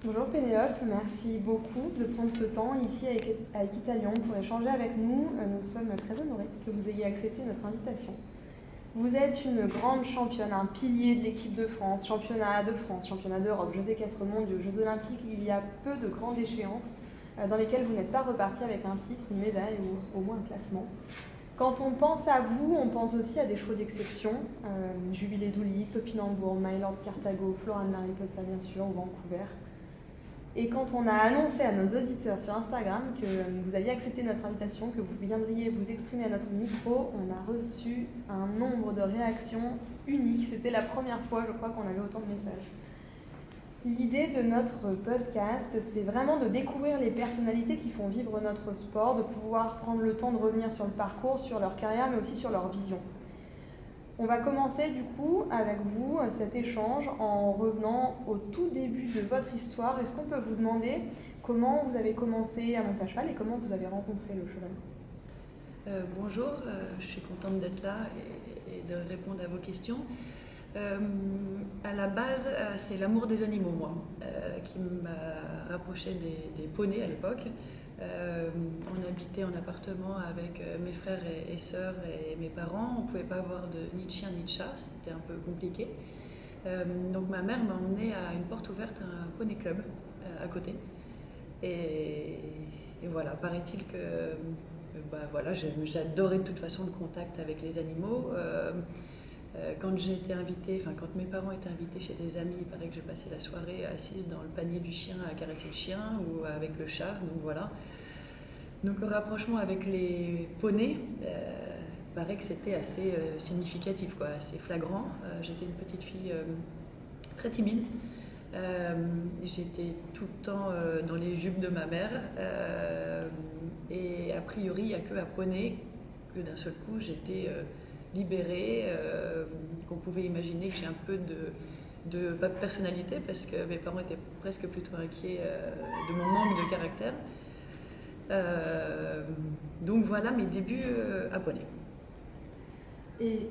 Bonjour Pénélope, merci beaucoup de prendre ce temps ici à Equitalion pour échanger avec nous. Nous sommes très honorés que vous ayez accepté notre invitation. Vous êtes une grande championne, un pilier de l'équipe de France, championnat d'Europe, Jeux et Castres mondiaux, Jeux olympiques. Il y a peu de grandes échéances dans lesquelles vous n'êtes pas reparti avec un titre, une médaille ou au moins un classement. Quand on pense à vous, on pense aussi à des chevaux d'exception, Jubilé d'Ouly, Topinambour, Mylord Carthago, Florent Mariposa bien sûr, ou Vancouver. Et quand on a annoncé à nos auditeurs sur Instagram que vous aviez accepté notre invitation, que vous viendriez vous exprimer à notre micro, on a reçu un nombre de réactions uniques. C'était la première fois, je crois, qu'on avait autant de messages. L'idée de notre podcast, c'est vraiment de découvrir les personnalités qui font vivre notre sport, de pouvoir prendre le temps de revenir sur le parcours, sur leur carrière, mais aussi sur leur vision. On va commencer du coup avec vous cet échange en revenant au tout début de votre histoire. Est-ce qu'on peut vous demander comment vous avez commencé à monter à cheval et comment vous avez rencontré le cheval? Bonjour, je suis contente d'être là et de répondre à vos questions. À la base, c'est l'amour des animaux, moi, qui m'a rapproché des poneys à l'époque. On habitait en appartement avec mes frères et sœurs et mes parents. On ne pouvait pas avoir ni de chien ni de chat, c'était un peu compliqué. Donc ma mère m'a emmenée à une porte ouverte à un poney club à côté. Et voilà, paraît-il que voilà, j'adorais de toute façon le contact avec les animaux. Quand j'ai été invitée, quand mes parents étaient invités chez des amis, il paraît que j'ai passé la soirée assise dans le panier du chien à caresser le chien ou avec le chat, donc voilà. Donc le rapprochement avec les poneys, il paraît que c'était assez significatif, quoi, assez flagrant. J'étais une petite fille très timide. J'étais tout le temps dans les jupes de ma mère et a priori il n'y a que à poney que d'un seul coup j'étais libérée, qu'on pouvait imaginer que j'ai un peu de pas de personnalité parce que mes parents étaient presque plutôt inquiets de mon manque de caractère. Donc voilà mes débuts à poney. Et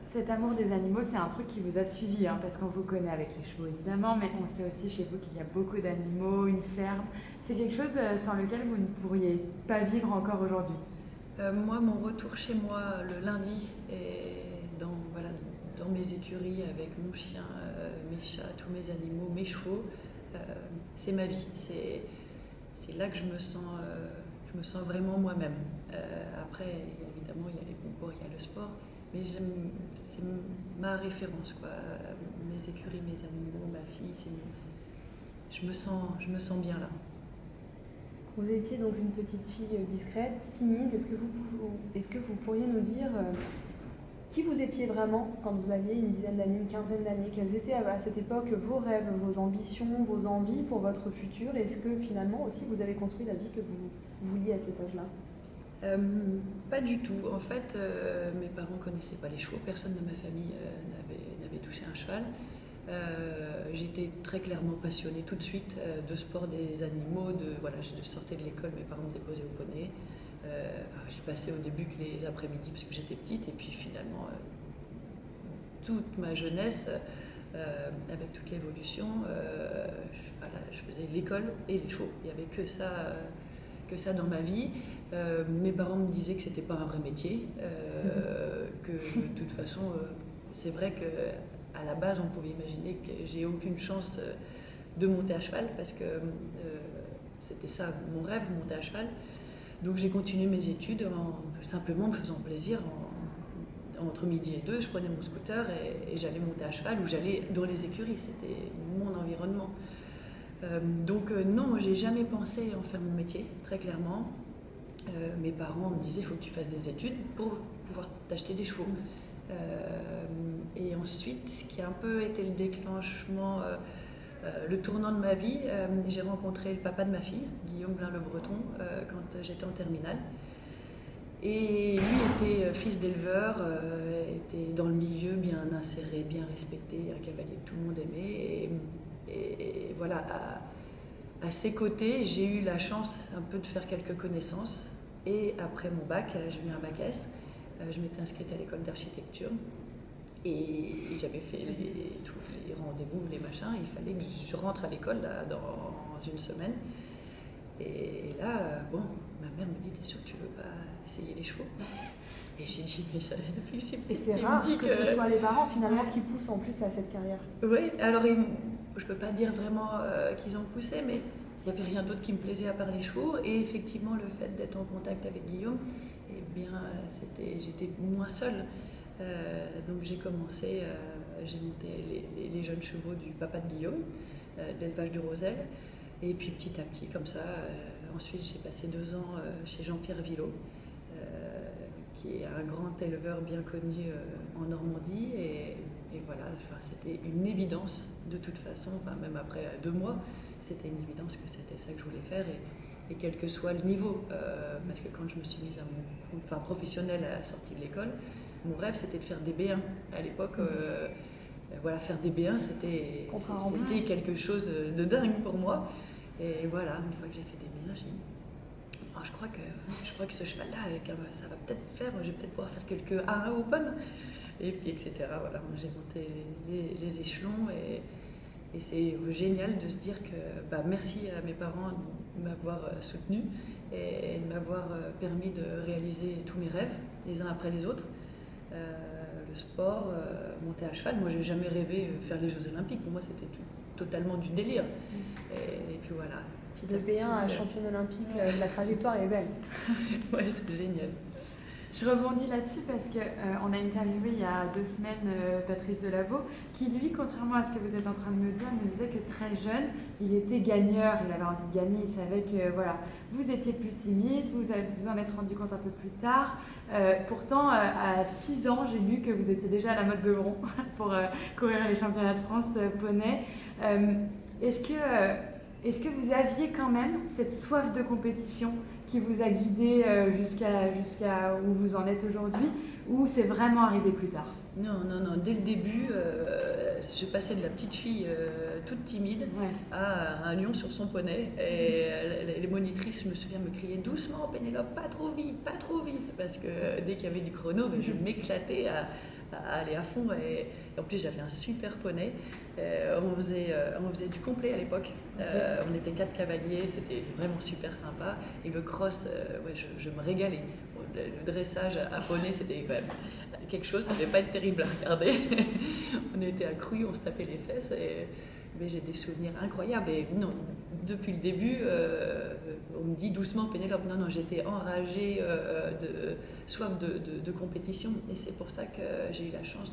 cet amour des animaux, c'est un truc qui vous a suivi, parce qu'on vous connaît avec les chevaux évidemment, mais on sait aussi chez vous qu'il y a beaucoup d'animaux, une ferme. C'est quelque chose sans lequel vous ne pourriez pas vivre encore aujourd'hui? Moi, mon retour chez moi le lundi est dans mes écuries avec mon chien, mes chats, tous mes animaux, mes chevaux. C'est ma vie. C'est là que je me sens vraiment moi-même. Après, évidemment, il y a les concours, il y a le sport, mais c'est ma référence, quoi. Mes écuries, mes animaux, ma fille, je me sens bien là. Vous étiez donc une petite fille discrète, timide. Est-ce que vous pourriez nous dire qui vous étiez vraiment quand vous aviez une dizaine d'années, une quinzaine d'années? Quels étaient à cette époque vos rêves, vos ambitions, vos envies pour votre futur? Est-ce que finalement aussi vous avez construit la vie que vous vouliez à cet âge-là? Pas du tout. En fait, mes parents ne connaissaient pas les chevaux. Personne de ma famille n'avait touché un cheval. J'étais très clairement passionnée tout de suite de sport des animaux. Je sortais de l'école, mes parents me déposaient au poney. J'ai passé au début que les après-midi parce que j'étais petite et puis finalement toute ma jeunesse avec toute l'évolution je faisais l'école et les chevaux. Il n'y avait que ça dans ma vie. Mes parents me disaient que c'était pas un vrai métier, que de toute façon c'est vrai qu'à la base on pouvait imaginer que j'ai aucune chance de monter à cheval parce que c'était ça mon rêve, monter à cheval. Donc j'ai continué mes études simplement me faisant plaisir. Entre midi et 2, je prenais mon scooter et j'allais monter à cheval ou j'allais dans les écuries. C'était mon environnement. Non, j'ai jamais pensé en faire mon métier, très clairement. Mes parents me disaient il faut que tu fasses des études pour pouvoir t'acheter des chevaux. Et ensuite, ce qui a un peu été le déclenchement, le tournant de ma vie, j'ai rencontré le papa de ma fille, Guillaume Blain-Le Breton, quand j'étais en terminale. Et lui était fils d'éleveur, était dans le milieu, bien inséré, bien respecté, un cavalier que tout le monde aimait. Et voilà, à ses côtés, j'ai eu la chance un peu de faire quelques connaissances. Et après mon bac, j'ai eu un bac S, je m'étais inscrite à l'école d'architecture. Et j'avais fait tous les rendez-vous, les machins. Il fallait que je rentre à l'école là, dans une semaine. Et là, bon, ma mère me dit, t'es sûre que tu veux pas essayer les chevaux? Et j'ai dit, mais ça depuis que je suis Et petite. c'est rare que ce soit les parents finalement qui poussent en plus à cette carrière. Oui, alors je peux pas dire vraiment qu'ils ont poussé, mais il n'y avait rien d'autre qui me plaisait à part les chevaux. Et effectivement, le fait d'être en contact avec Guillaume, eh bien, j'étais moins seule. Donc j'ai commencé, j'ai monté les jeunes chevaux du papa de Guillaume, d'élevage du Rosel. Et puis petit à petit, comme ça, ensuite j'ai passé 2 ans chez Jean-Pierre Villot, qui est un grand éleveur bien connu en Normandie. Et voilà, c'était une évidence de toute façon, même après 2 mois, c'était une évidence que c'était ça que je voulais faire. Et quel que soit le niveau, parce que quand je me suis mise à mon compte professionnel à la sortie de l'école, mon rêve c'était de faire des B1. À l'époque, voilà, faire des B1 c'était quelque chose de dingue pour moi. Et voilà, une fois que j'ai fait des B1, j'ai dit, oh, je crois que ce cheval-là, ça va peut-être faire, je vais peut-être pouvoir faire quelques A1 Open. Et puis, etc. Voilà, j'ai monté les échelons et c'est génial de se dire que merci à mes parents de m'avoir soutenue et de m'avoir permis de réaliser tous mes rêves, les uns après les autres. Le sport, monter à cheval, moi j'ai jamais rêvé faire les Jeux Olympiques, pour moi c'était totalement du délire. Et puis voilà. De B1 à championne olympique, la trajectoire est belle. Ouais, c'est génial. Je rebondis là-dessus parce qu'on a interviewé il y a 2 semaines Patrice Delaveau, qui lui, contrairement à ce que vous êtes en train de me dire, me disait que très jeune, il était gagneur, il avait envie de gagner, il savait que voilà, vous étiez plus timide, vous en êtes rendu compte un peu plus tard. Pourtant, à 6 ans, j'ai lu que vous étiez déjà à la mode Beuvron pour courir les championnats de France poney. Est-ce que vous aviez quand même cette soif de compétition qui vous a guidé jusqu'à où vous en êtes aujourd'hui, ou c'est vraiment arrivé plus tard? Non, dès le début, je passais de la petite fille toute timide à un lion sur son poney. Et les monitrices, je me souviens, me criaient doucement, Pénélope, pas trop vite, parce que dès qu'il y avait du chrono, je m'éclatais à aller à fond. Et en plus, j'avais un super poney. On faisait du complet à l'époque. On était 4 cavaliers, c'était vraiment super sympa. Et le cross, je me régalais. Le dressage à poney, c'était quand même quelque chose, ça ne devait pas être terrible à regarder. On était accrus, on se tapait les fesses. Mais j'ai des souvenirs incroyables. Et non, depuis le début, on me dit doucement, Pénélope, non, j'étais enragée de soif de compétition. Et c'est pour ça que j'ai eu la chance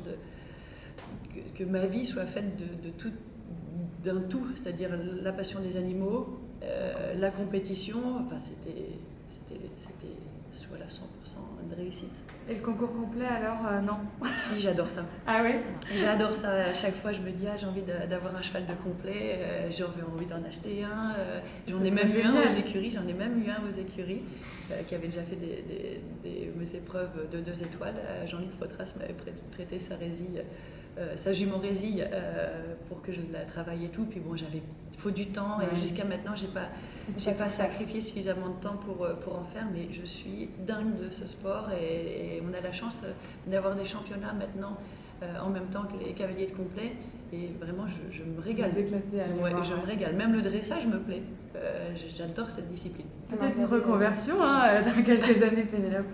que ma vie soit faite d'un tout, c'est-à-dire la passion des animaux, la compétition, c'était voilà, 100% de réussite. Et le concours complet alors, non? Si, j'adore ça. Ah oui? J'adore ça. À chaque fois, je me dis, j'ai envie d'avoir un cheval de complet, j'aurais envie d'en acheter un. J'en ai même eu un aux écuries, qui avait déjà fait mes épreuves de 2 étoiles. Jean-Luc Fotras m'avait prêté sa jument résille pour que je la travaille et tout. Puis bon, il faut du temps et jusqu'à maintenant, j'ai pas sacrifié suffisamment de temps pour en faire, mais je suis dingue de ce sport et on a la chance d'avoir des championnats maintenant en même temps que les cavaliers de complet et vraiment je me régale. Je me régale, même le dressage me plaît. J'adore cette discipline. Peut-être une reconversion dans quelques années, Pénélope.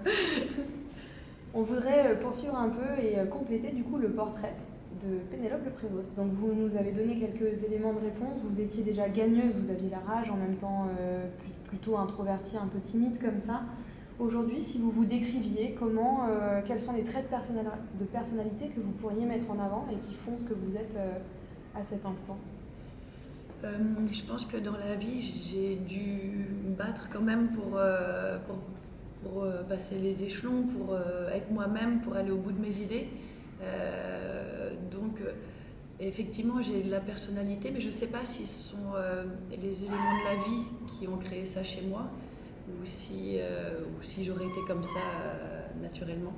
On voudrait poursuivre un peu et compléter du coup le portrait de Pénélope Le Prévost. Donc vous nous avez donné quelques éléments de réponse. Vous étiez déjà gagneuse, vous aviez la rage, en même temps plutôt introvertie, un peu timide comme ça. Aujourd'hui, si vous vous décriviez, quels sont les traits de personnalité que vous pourriez mettre en avant et qui font ce que vous êtes à cet instant? Je pense que dans la vie, j'ai dû me battre quand même pour passer les échelons, pour être moi-même, pour aller au bout de mes idées. Donc, effectivement, j'ai de la personnalité, mais je ne sais pas si ce sont les éléments de la vie qui ont créé ça chez moi, ou si j'aurais été comme ça naturellement.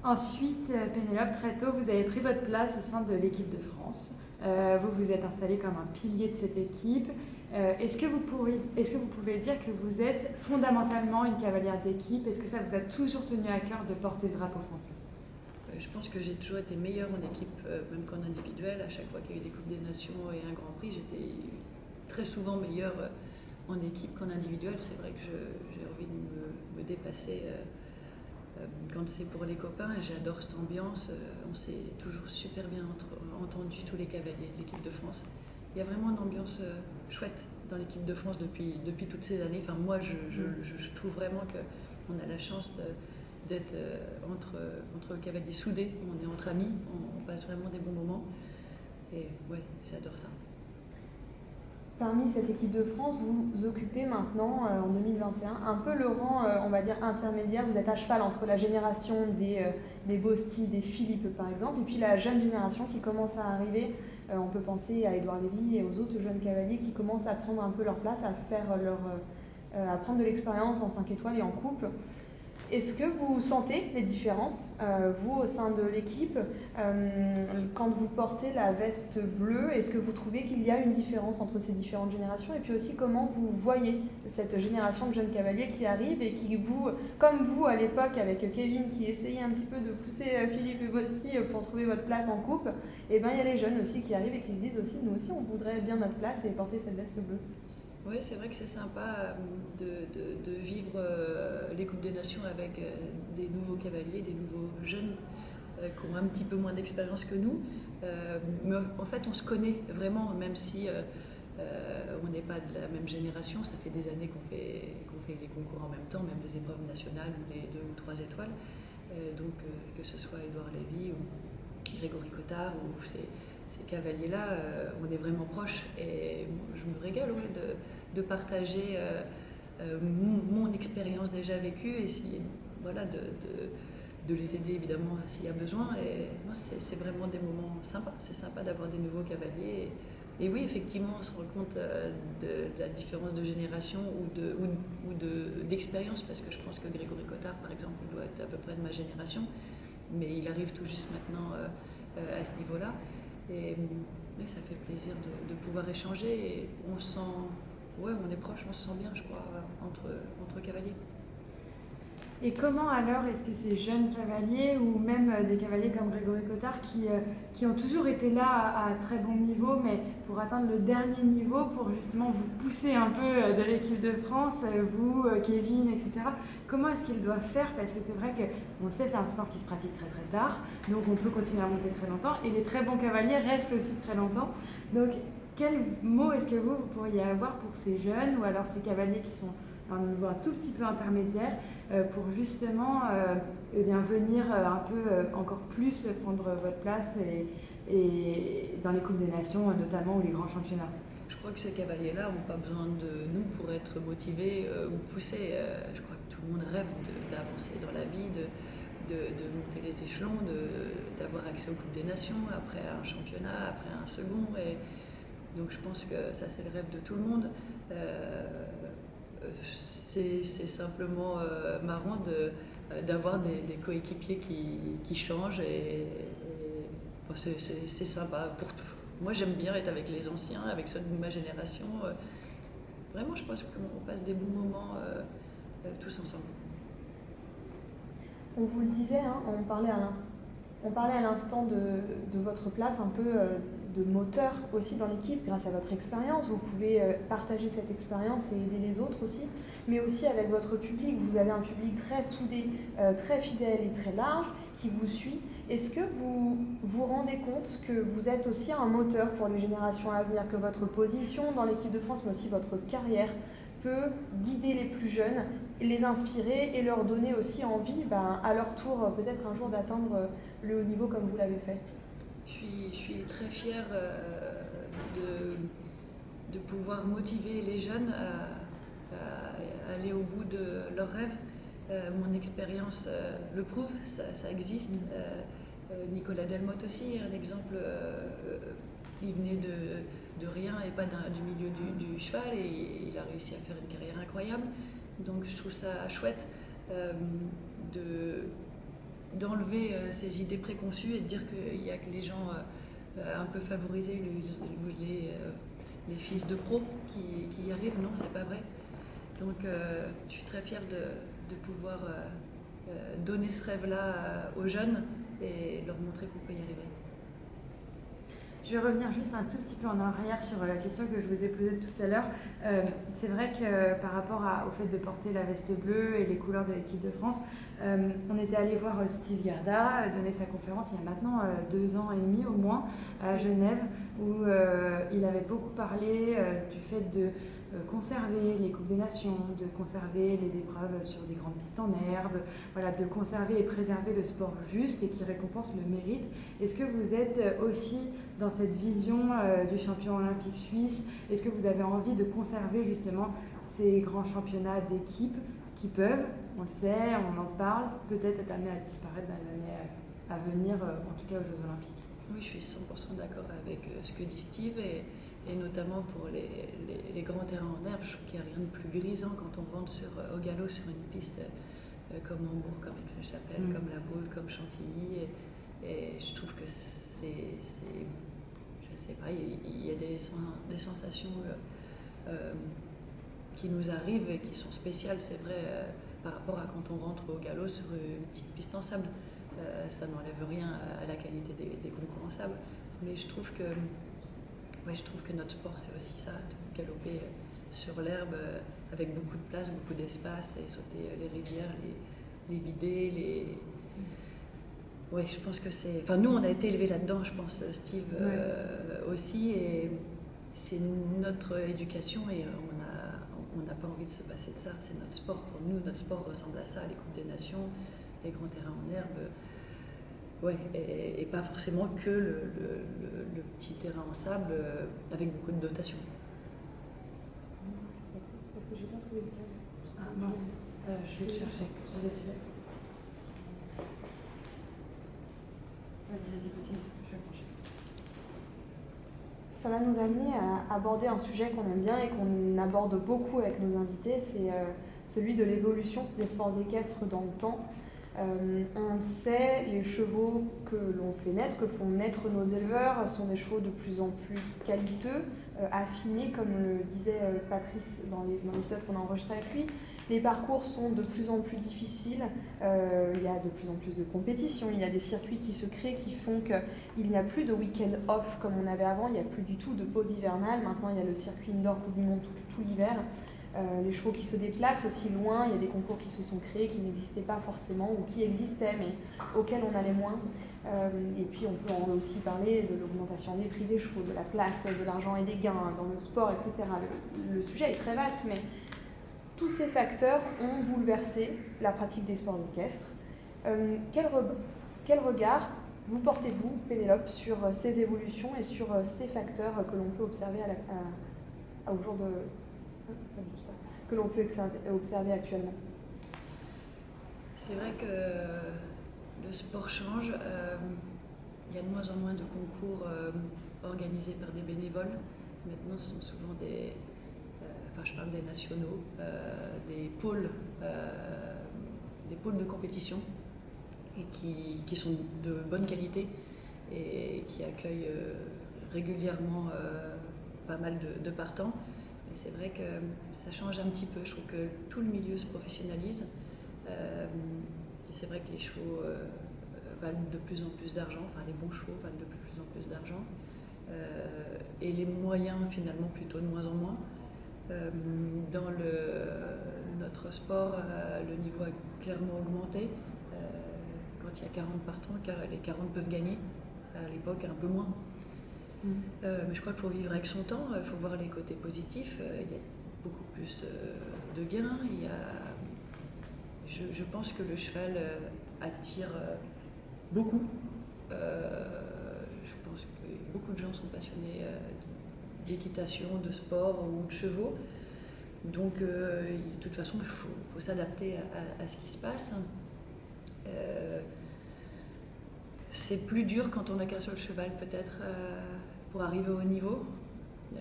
Ensuite, Pénélope, très tôt, vous avez pris votre place au sein de l'équipe de France. Vous vous êtes installée comme un pilier de cette équipe. Est-ce que vous pouvez dire que vous êtes fondamentalement une cavalière d'équipe? Est-ce que ça vous a toujours tenu à cœur de porter le drapeau français? Je pense que j'ai toujours été meilleure en équipe, même qu'en individuel. À chaque fois qu'il y a eu des Coupes des Nations et un Grand Prix, j'étais très souvent meilleure en équipe qu'en individuel. C'est vrai que j'ai envie de me dépasser quand c'est pour les copains. J'adore cette ambiance. On s'est toujours super bien entendus, tous les cavaliers de l'équipe de France. Il y a vraiment une ambiance chouette dans l'équipe de France depuis toutes ces années. Enfin, moi, je trouve vraiment qu'on a la chance d'être entre cavaliers soudés. On est entre amis, on passe vraiment des bons moments. Et ouais, j'adore ça. Parmi cette équipe de France, vous occupez maintenant, en 2021, un peu le rang, on va dire, intermédiaire. Vous êtes à cheval entre la génération des Bosti, des Philippe, par exemple, et puis la jeune génération qui commence à arriver. On peut penser à Édouard Lévy et aux autres jeunes cavaliers qui commencent à prendre un peu leur place, à prendre de l'expérience en 5 étoiles et en coupe. Est-ce que vous sentez les différences, vous, au sein de l'équipe, quand vous portez la veste bleue? Est-ce que vous trouvez qu'il y a une différence entre ces différentes générations? Et puis aussi, comment vous voyez cette génération de jeunes cavaliers qui arrive et qui, comme vous à l'époque avec Kevin, qui essayait un petit peu de pousser Philippe et Bosti pour trouver votre place en coupe, et bien il y a les jeunes aussi qui arrivent et qui se disent aussi, nous aussi on voudrait bien notre place et porter cette veste bleue. Oui, c'est vrai que c'est sympa de vivre les Coupes des Nations avec des nouveaux cavaliers, des nouveaux jeunes qui ont un petit peu moins d'expérience que nous. Mais en fait, on se connaît vraiment, même si on n'est pas de la même génération. Ça fait des années qu'on fait les concours en même temps, même les épreuves nationales ou les 2 ou 3 étoiles. Donc, que ce soit Édouard Lévy ou Grégory Cotard ou ces cavaliers-là, on est vraiment proches. Et je me régale de partager mon expérience déjà vécue et essayer de les aider évidemment s'il y a besoin. Et c'est vraiment des moments sympas. C'est sympa d'avoir des nouveaux cavaliers. Et oui, effectivement, on se rend compte de la différence de génération ou d'expérience, parce que je pense que Grégory Cotard, par exemple, doit être à peu près de ma génération, mais il arrive tout juste maintenant à ce niveau-là. Et ça fait plaisir de pouvoir échanger et on se sent, on est proches, on se sent bien, je crois, entre cavaliers. Et comment alors est-ce que ces jeunes cavaliers ou même des cavaliers comme Grégory Cotard qui ont toujours été là à très bon niveau, mais pour atteindre le dernier niveau, pour justement vous pousser un peu de l'équipe de France, vous, Kevin, etc. Comment est-ce qu'ils doivent faire? Parce que c'est vrai qu'on le sait, c'est un sport qui se pratique très très tard, donc on peut continuer à monter très longtemps, et les très bons cavaliers restent aussi très longtemps. Donc quel mot est-ce que vous pourriez avoir pour ces jeunes, ou alors ces cavaliers qui sont à un niveau un tout petit peu intermédiaire, pour justement venir un peu encore plus prendre votre place et dans les Coupes des Nations notamment, ou les grands championnats? Je crois que ces cavaliers-là n'ont pas besoin de nous pour être motivés ou poussés. Je crois que tout le monde rêve d'avancer dans la vie, de monter les échelons, d'avoir accès aux Coupes des Nations, après un championnat, après un second. Et donc je pense que ça, c'est le rêve de tout le monde. C'est simplement marrant d'avoir des coéquipiers qui changent et c'est sympa pour tout. Moi, j'aime bien être avec les anciens, avec ceux de ma génération. Vraiment, je pense qu'on passe des bons moments tous ensemble. On vous le disait, hein, on parlait à l'instant de votre place, un peu de moteur aussi dans l'équipe grâce à votre expérience. Vous pouvez partager cette expérience et aider les autres aussi, mais aussi avec votre public. Vous avez un public très soudé, très fidèle et très large qui vous suit. Est-ce que vous vous rendez compte que vous êtes aussi un moteur pour les générations à venir, que votre position dans l'équipe de France, mais aussi votre carrière, peut guider les plus jeunes, les inspirer et leur donner aussi envie, à leur tour, peut-être un jour d'atteindre le haut niveau comme vous l'avez fait? Je suis très fière de pouvoir motiver les jeunes à aller au bout de leurs rêves. Mon expérience le prouve, ça existe. Nicolas Delmotte aussi est un exemple. Il venait de rien et pas du milieu du cheval, et il a réussi à faire une carrière incroyable. Donc je trouve ça chouette d'enlever ces idées préconçues et de dire qu'il n'y a que les gens un peu favorisés, les fils de pros qui y arrivent. Non, c'est pas vrai. Donc je suis très fière de pouvoir donner ce rêve-là aux jeunes et leur montrer qu'on peut y arriver. Je vais revenir juste un tout petit peu en arrière sur la question que je vous ai posée tout à l'heure. C'est vrai que par rapport au fait de porter la veste bleue et les couleurs de l'équipe de France, on était allé voir Steve Gerda donner sa conférence il y a maintenant 2 ans et demi au moins à Genève, où il avait beaucoup parlé du fait de conserver les Coupes des Nations, de conserver les épreuves sur des grandes pistes en herbe, voilà, de conserver et préserver le sport juste et qui récompense le mérite. Est-ce que vous êtes aussi dans cette vision du champion olympique suisse? Est-ce que vous avez envie de conserver justement ces grands championnats d'équipe qui peuvent, on le sait, on en parle, peut-être être amenés à disparaître dans l'année à venir, en tout cas aux Jeux Olympiques? Oui, je suis 100% d'accord avec ce que dit Steve et notamment pour les grands terrains en herbe. Je trouve qu'il n'y a rien de plus grisant quand on rentre au galop sur une piste comme Hambourg, comme Aix-la-Chapelle, comme La Baule, comme Chantilly. Et je trouve que c'est je sais pas, il y a des sensations qui nous arrivent et qui sont spéciales, c'est vrai, par rapport à quand on rentre au galop sur une petite piste en sable. Ça n'enlève rien à la qualité des concours en sable, mais je trouve que notre sport, c'est aussi ça, de galoper sur l'herbe avec beaucoup de place, beaucoup d'espace et sauter les rivières, les vider, Ouais, je pense que c'est... Enfin, nous, on a été élevés là-dedans, je pense, Steve aussi, et c'est notre éducation et on n'a pas envie de se passer de ça. C'est notre sport. Pour nous, notre sport ressemble à ça, les Coupes des Nations, les grands terrains en herbe. Ouais, et pas forcément que le petit terrain en sable avec beaucoup de dotation. Parce que j'ai pas trouvé le cas. Ah mince, je vais le chercher. Vas-y, continue. Je vais le chercher. Ça va nous amener à aborder un sujet qu'on aime bien et qu'on aborde beaucoup avec nos invités, c'est celui de l'évolution des sports équestres dans le temps. On le sait, les chevaux que l'on fait naître, que font naître nos éleveurs, sont des chevaux de plus en plus qualiteux, affinés, comme le disait Patrice dans l'épisode qu'on a enregistré avec lui. Les parcours sont de plus en plus difficiles, il y a de plus en plus de compétitions, il y a des circuits qui se créent qui font qu'il n'y a plus de week-end off comme on avait avant, il n'y a plus du tout de pause hivernale, maintenant il y a le circuit indoor Coupe du Monde tout l'hiver. Les chevaux qui se déplacent aussi loin, il y a des concours qui se sont créés, qui n'existaient pas forcément, ou qui existaient, mais auxquels on allait moins. Et puis on peut aussi parler de l'augmentation des prix des chevaux, de la place, de l'argent et des gains dans le sport, etc. Le sujet est très vaste, mais tous ces facteurs ont bouleversé la pratique des sports équestres. Quel regard vous portez-vous, Pénélope, sur ces évolutions et sur ces facteurs que l'on peut observer au jour de... que l'on peut observer actuellement? C'est vrai que le sport change. Il y a de moins en moins de concours organisés par des bénévoles. Maintenant, ce sont souvent je parle des nationaux, des pôles de compétition et qui sont de bonne qualité et qui accueillent régulièrement pas mal de partants. Et c'est vrai que ça change un petit peu. Je trouve que tout le milieu se professionnalise. Et c'est vrai que les chevaux valent de plus en plus d'argent, enfin les bons chevaux valent de plus en plus d'argent. Et les moyens finalement plutôt de moins en moins. Dans notre sport, le niveau a clairement augmenté. Quand il y a 40 partants, les 40 peuvent gagner. À l'époque, un peu moins. Mais je crois qu'il faut vivre avec son temps, il faut voir les côtés positifs. Il y a beaucoup plus de gains. Je pense que le cheval attire beaucoup. Je pense que beaucoup de gens sont passionnés d'équitation, de sport ou de chevaux. Donc, de toute façon, il faut s'adapter à ce qui se passe. C'est plus dur quand on n'a qu'un seul cheval, peut-être, pour arriver au haut niveau. Mais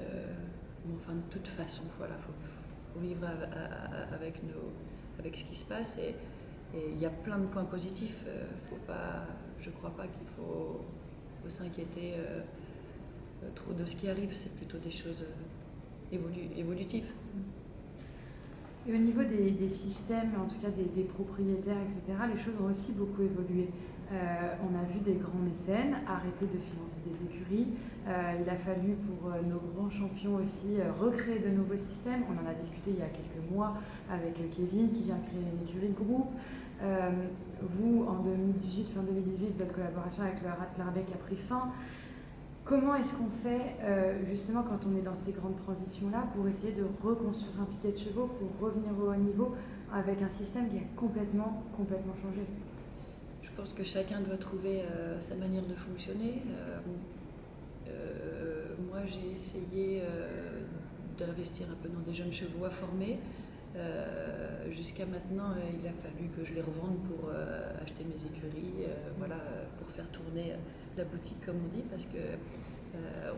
enfin, de toute façon, voilà, faut vivre avec ce qui se passe. Et il y a plein de points positifs. Je ne crois pas qu'il faut s'inquiéter trop de ce qui arrive, c'est plutôt des choses évolutives. Et au niveau des systèmes, en tout cas des propriétaires, etc., les choses ont aussi beaucoup évolué. On a vu des grands mécènes arrêter de financer des écuries. Il a fallu pour nos grands champions aussi recréer de nouveaux systèmes. On en a discuté il y a quelques mois avec Kevin qui vient créer une écurie de groupe. Vous, en 2018, fin 2018, votre collaboration avec le Radlerbeck a pris fin. Comment est-ce qu'on fait justement quand on est dans ces grandes transitions-là pour essayer de reconstruire un piquet de chevaux, pour revenir au haut niveau avec un système qui a complètement changé? Je pense que chacun doit trouver sa manière de fonctionner. Moi, j'ai essayé d'investir un peu dans des jeunes chevaux à former. Jusqu'à maintenant, il a fallu que je les revende pour acheter mes écuries, pour faire tourner la boutique, comme on dit, parce que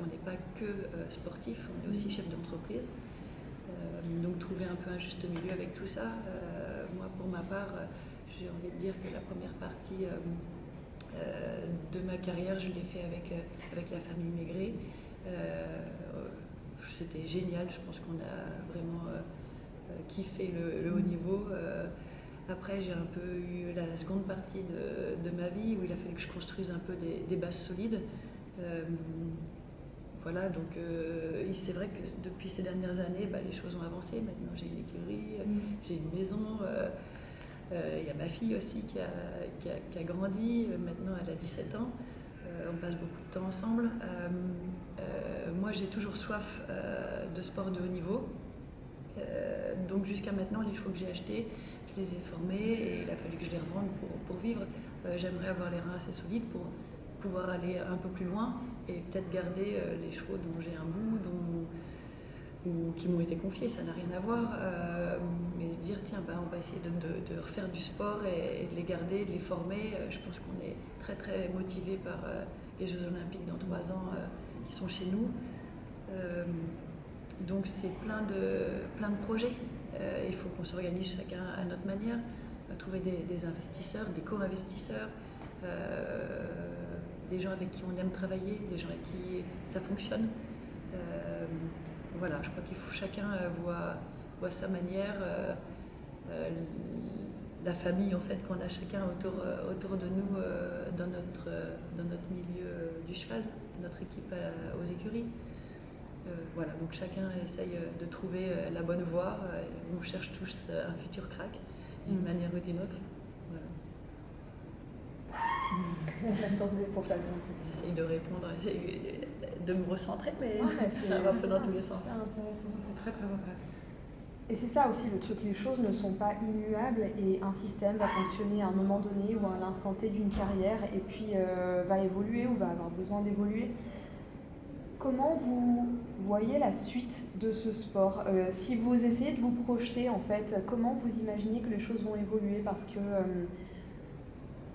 on n'est pas que sportif, on est aussi chef d'entreprise. Donc trouver un peu un juste milieu avec tout ça. Moi, pour ma part, j'ai envie de dire que la première partie de ma carrière, je l'ai fait avec la famille Maigret. C'était génial, je pense qu'on a vraiment kiffé le haut niveau. Après, j'ai un peu eu la seconde partie de ma vie où il a fallu que je construise un peu des bases solides. Donc c'est vrai que depuis ces dernières années, les choses ont avancé. Maintenant, j'ai une écurie, j'ai une maison. Il y a ma fille aussi qui a grandi. Maintenant, elle a 17 ans. On passe beaucoup de temps ensemble. Moi, j'ai toujours soif de sport de haut niveau. Donc jusqu'à maintenant, les chevaux que j'ai achetés, je les ai formés et il a fallu que je les revende pour vivre. J'aimerais avoir les reins assez solides pour pouvoir aller un peu plus loin et peut-être garder les chevaux dont j'ai un bout, ou qui m'ont été confiés, ça n'a rien à voir. Mais se dire, tiens, on va essayer de refaire du sport et de les garder, de les former. Je pense qu'on est très très motivés par les Jeux Olympiques dans 3 ans qui sont chez nous. Donc c'est plein de projets. Il faut qu'on s'organise chacun à notre manière, trouver des investisseurs, des co-investisseurs, des gens avec qui on aime travailler, des gens avec qui ça fonctionne. Je crois qu'il faut chacun voit sa manière, la famille en fait qu'on a chacun autour de nous dans notre milieu du cheval, notre équipe aux écuries. Donc chacun essaye de trouver la bonne voie. On cherche tous un futur crack d'une manière ou d'une autre. J'essaye de répondre, de me recentrer, mais ça va un peu dans tous les sens. C'est très très intéressant. Et c'est ça aussi le truc, les choses ne sont pas immuables et un système va fonctionner à un moment donné ou à l'instant T d'une carrière et puis va évoluer ou va avoir besoin d'évoluer. Comment vous voyez la suite de ce sport? Si vous essayez de vous projeter, en fait, comment vous imaginez que les choses vont évoluer?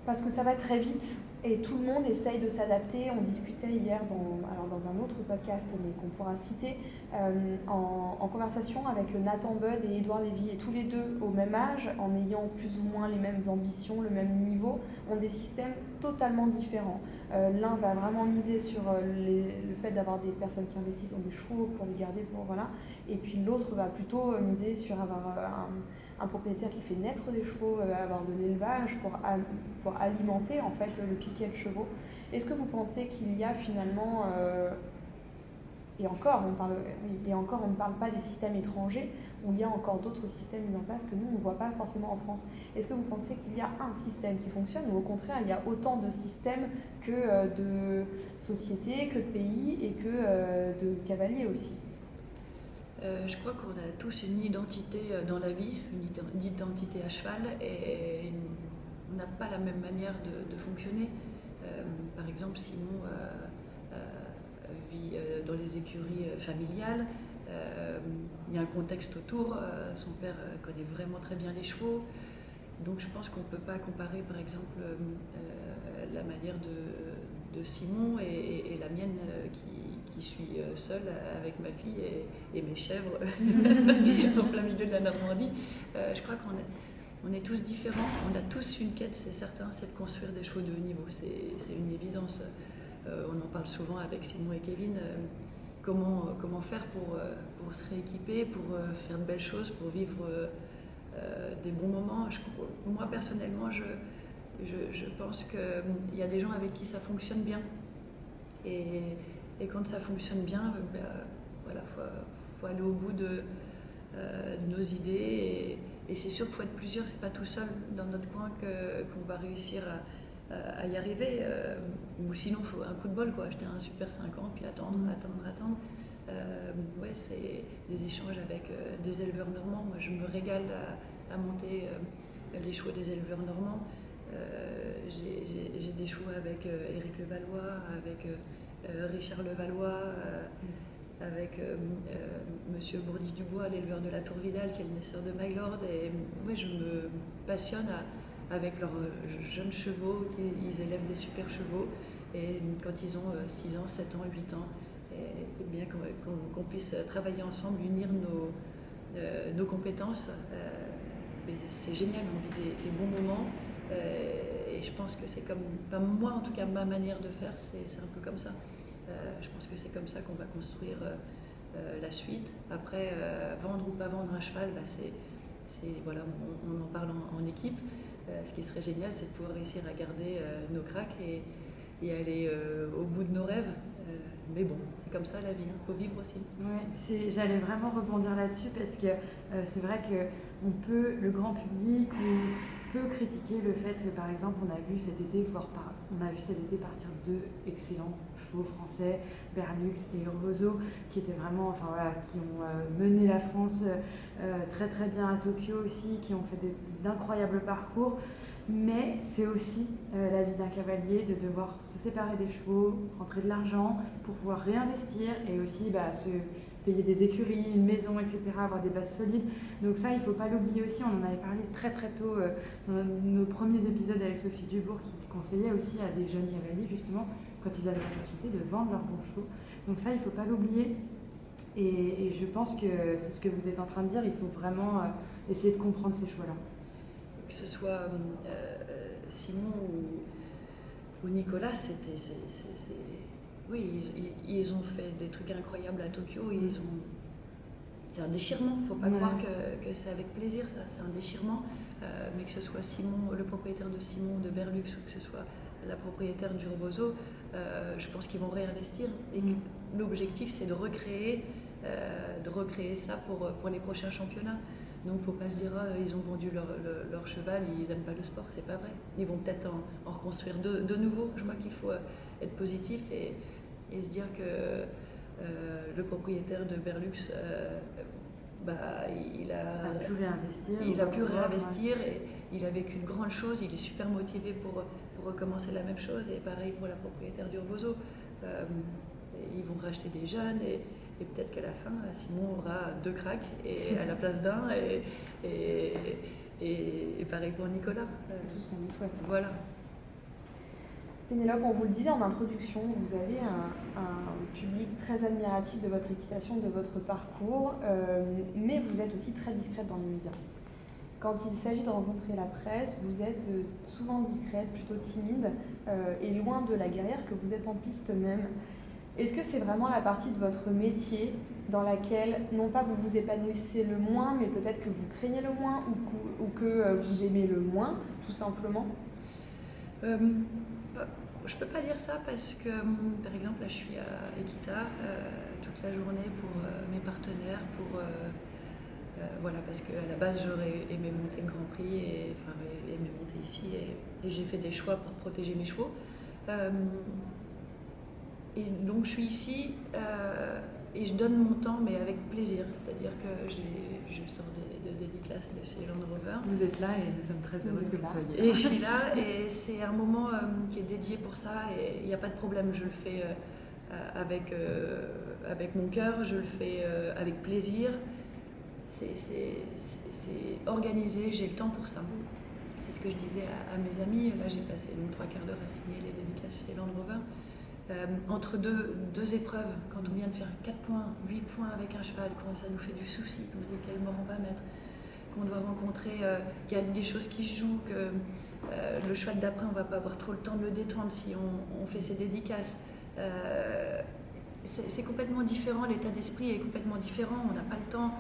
Parce que ça va très vite et tout le monde essaye de s'adapter. On discutait hier dans un autre podcast, mais qu'on pourra citer, en conversation avec Nathan Budd et Édouard Lévy, et tous les deux au même âge, en ayant plus ou moins les mêmes ambitions, le même niveau, ont des systèmes totalement différents. L'un va vraiment miser sur le fait d'avoir des personnes qui investissent dans des chevaux pour les garder, et puis l'autre va plutôt miser sur avoir un propriétaire qui fait naître des chevaux, avoir de l'élevage pour alimenter en fait le piquet de chevaux. Est-ce que vous pensez qu'il y a finalement, et encore on ne parle pas des systèmes étrangers, où il y a encore d'autres systèmes mis en place que nous on ne voit pas forcément en France. Est-ce que vous pensez qu'il y a un système qui fonctionne, ou au contraire il y a autant de systèmes que de sociétés, que de pays et que de cavaliers aussi? Je crois qu'on a tous une identité dans la vie, une identité à cheval, et on n'a pas la même manière de fonctionner. Par exemple, Simon vit dans les écuries familiales. Il y a un contexte autour. Son père connaît vraiment très bien les chevaux. Donc je pense qu'on ne peut pas comparer, par exemple, la manière de Simon et la mienne qui suis seule avec ma fille et mes chèvres en plein milieu de la Normandie. Je crois qu'on est tous différents, on a tous une quête, c'est certain, c'est de construire des chevaux de haut niveau, c'est une évidence. on en parle souvent avec Simon et Kevin, comment faire pour se rééquiper, pour faire de belles choses, pour vivre des bons moments. Moi personnellement, je pense qu'il y a des gens avec qui ça fonctionne bien. Et quand ça fonctionne bien, voilà, faut aller au bout de nos idées. Et c'est sûr qu'il faut être plusieurs, c'est pas tout seul dans notre coin qu'on va réussir à y arriver. Ou sinon, il faut un coup de bol, quoi, acheter un super 5 ans, puis attendre. Ouais, c'est des échanges avec des éleveurs normands. Moi, je me régale à monter les chevaux des éleveurs normands. J'ai des chevaux avec Éric Levallois, avec Richard Levallois, avec Monsieur Bourdi-Dubois, l'éleveur de la Tour Vidal, qui est le naisseur de My Lord. Et moi, je me passionne avec leurs jeunes chevaux, ils élèvent des super chevaux. Et quand ils ont 6 ans, 7 ans, 8 ans, et bien qu'on puisse travailler ensemble, unir nos compétences. Mais c'est génial, on vit des bons moments. Et je pense que c'est comme, enfin, moi en tout cas, ma manière de faire, c'est un peu comme ça. Je pense que c'est comme ça qu'on va construire la suite. Après, vendre ou pas vendre un cheval, voilà, on en parle en équipe. Ce qui serait génial, c'est de pouvoir réussir à garder nos cracks et aller au bout de nos rêves. Mais bon, c'est comme ça la vie, il faut vivre aussi. Ouais, j'allais vraiment rebondir là-dessus parce que c'est vrai que le grand public peut critiquer le fait que, par exemple, on a vu cet été partir 2 excellents chevaux français, Berlux et Urvoso, qui étaient vraiment, enfin voilà, qui ont mené la France très très bien à Tokyo aussi, qui ont fait d'incroyables parcours. Mais c'est aussi la vie d'un cavalier de devoir se séparer des chevaux, rentrer de l'argent pour pouvoir réinvestir et aussi se payer des écuries, une maison, etc., avoir des bases solides. Donc ça, il ne faut pas l'oublier aussi. On en avait parlé très très tôt dans nos premiers épisodes avec Sophie Dubourg, qui conseillait aussi à des jeunes cavaliers, justement, quand ils avaient l'opportunité de vendre leurs bons chevaux. Donc ça, il ne faut pas l'oublier. Et je pense que c'est ce que vous êtes en train de dire. Il faut vraiment essayer de comprendre ces choix-là. Que ce soit Simon ou Nicolas, oui, ils ont fait des trucs incroyables à Tokyo. C'est un déchirement. Il ne faut pas croire que c'est avec plaisir, ça. C'est un déchirement. Mais que ce soit Simon, le propriétaire de Simon, de Berlux, ou que ce soit la propriétaire du Urvoso, je pense qu'ils vont réinvestir. Et l'objectif, c'est de recréer ça pour les prochains championnats. Donc il ne faut pas se dire ils ont vendu leur cheval, ils n'aiment pas le sport, c'est pas vrai. Ils vont peut-être en reconstruire de nouveau. Je crois qu'il faut être positif et se dire que le propriétaire de Berlux, il a pu réinvestir et il a vécu une grande chose, il est super motivé pour recommencer la même chose. Et pareil pour la propriétaire d'Urvoso. Ils vont racheter des jeunes et peut-être qu'à la fin, Simon aura 2 cracks à la place d'un et pareil pour Nicolas. C'est tout ce qu'on lui souhaite. Voilà. Pénélope, on vous le disait en introduction, vous avez un public très admiratif de votre équitation, de votre parcours, mais vous êtes aussi très discrète dans les médias. Quand il s'agit de rencontrer la presse, vous êtes souvent discrète, plutôt timide, et loin de la guerrière que vous êtes en piste même. Est-ce que c'est vraiment la partie de votre métier dans laquelle, non pas vous vous épanouissez le moins, mais peut-être que vous craignez le moins ou que vous aimez le moins, tout simplement? Je ne peux pas dire ça parce que, par exemple, là je suis à Equita toute la journée pour mes partenaires, voilà, parce qu'à la base j'aurais aimé monter le Grand Prix et aimé monter ici et j'ai fait des choix pour protéger mes chevaux. Et donc je suis ici et je donne mon temps, mais avec plaisir. C'est-à-dire que je sors des classes de chez Land Rover. Vous êtes là et nous sommes très heureuses que vous soyez là. Et je suis là et c'est un moment qui est dédié pour ça et il n'y a pas de problème. Je le fais avec mon cœur, je le fais avec plaisir. C'est organisé, j'ai le temps pour ça. C'est ce que je disais à mes amis. Là, j'ai passé 3 quarts d'heure à signer les dédicaces chez Land Rover. Entre deux épreuves, quand on vient de faire 4 points, 8 points avec un cheval, quand ça nous fait du souci, qu'on se dit quel mort on va mettre, qu'on doit rencontrer, qu'il y a des choses qui se jouent, que le cheval d'après, on ne va pas avoir trop le temps de le détendre si on fait ses dédicaces. C'est complètement différent, l'état d'esprit est complètement différent, on n'a pas le temps.